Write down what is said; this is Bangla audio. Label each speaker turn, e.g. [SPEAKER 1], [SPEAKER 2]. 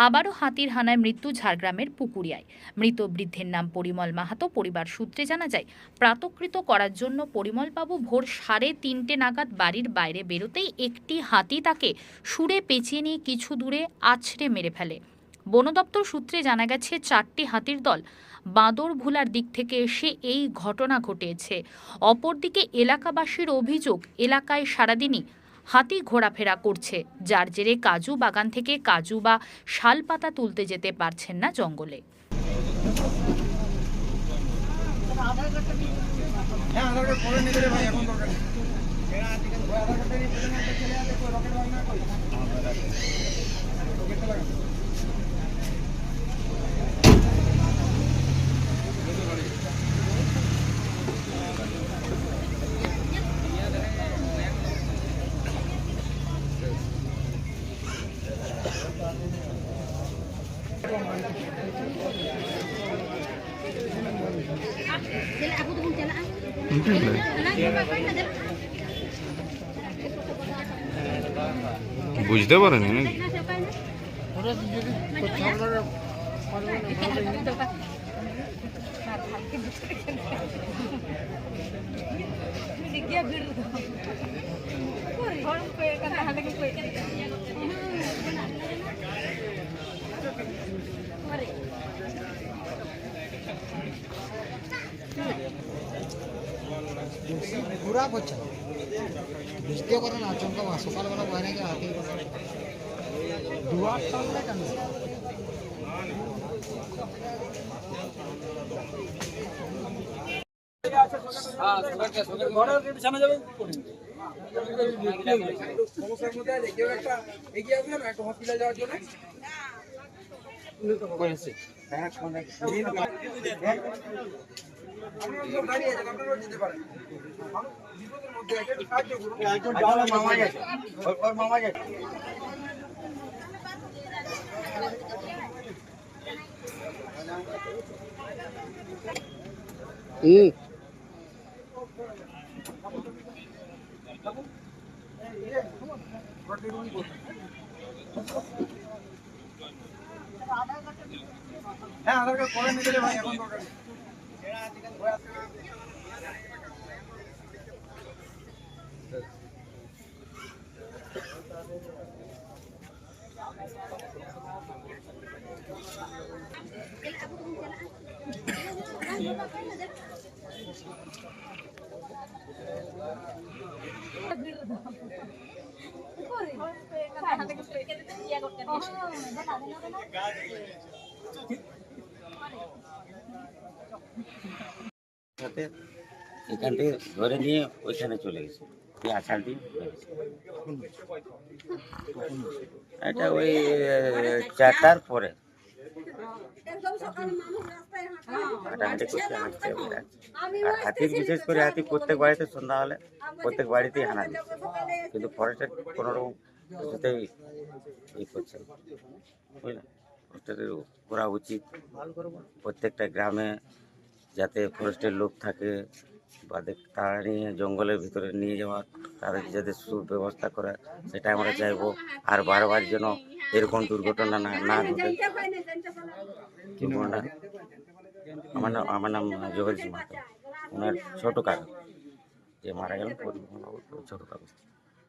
[SPEAKER 1] আবারও হাতির হানায় মৃত্যু ঝাড়গ্রামের পুকুরিয়ায়। মৃত বৃদ্ধের নাম পরিমল মাহাতো। পরিবার সূত্রে জানা যায়, প্রাতকৃত করার জন্য পরিমলবাবু ভোর 3:30 নাগাদ বাড়ির বাইরে বেরোতেই একটি হাতি তাকে শুঁড়ে পেঁচিয়ে নিয়ে কিছু দূরে আছড়ে মেরে ফেলে। বন দপ্তর সূত্রে জানা গেছে, 4টি হাতির দল বাঁদরভুলার দিক থেকে এসে এই ঘটনা ঘটেছে। অপরদিকে এলাকাবাসীর অভিযোগ, এলাকায় সারাদিনই হাতি ঘোরাফেরা করছে, যার জেরে কাজু বাগান থেকে কাজু বা শাল পাতা তুলতে যেতে পারছেন না জঙ্গলে।
[SPEAKER 2] বুঝতে পারেনি নাকি?
[SPEAKER 3] ঘোরা করছে না, বৃষ্টিও করে না, আচমকা সকালবেলা বাইরে গিয়ে হাতি দুয়ার সামনে কেন হ্যাঁ আধার কার্ড করে নিতে ভাই, এখন দরকার নেই।
[SPEAKER 4] এখান থেকে ধরে নিয়ে ওইখানে চলে গেছে, দিয়ে আছাড় দিয়ে এটা ওই 4টার পরে হাঁটাহাঁটি করতে হাঁটছে। আর হাতির বিশেষ করে হাতি প্রত্যেক বাড়িতে সন্ধ্যা হলে প্রত্যেক বাড়িতেই হানা দিচ্ছে, কিন্তু ফরেস্টের কোনোরকম কিছুতেই করছে না, বুঝলেন। ফরেস্টের করা উচিত প্রত্যেকটা গ্রামে, যাতে ফরেস্টের লোক থাকে বা তারা নিয়ে জঙ্গলের ভিতরে নিয়ে যাওয়া, তাদের যাতে সুব্যবস্থা করে, সেটা আমরা চাইবো। আর বারবার যেন এরকম দুর্ঘটনা না ঘটে। আমার নাম জগদীশ মাহাতো। ওনার ছোটো কাকা যে মারা গেলেন, ছোটো কাকা।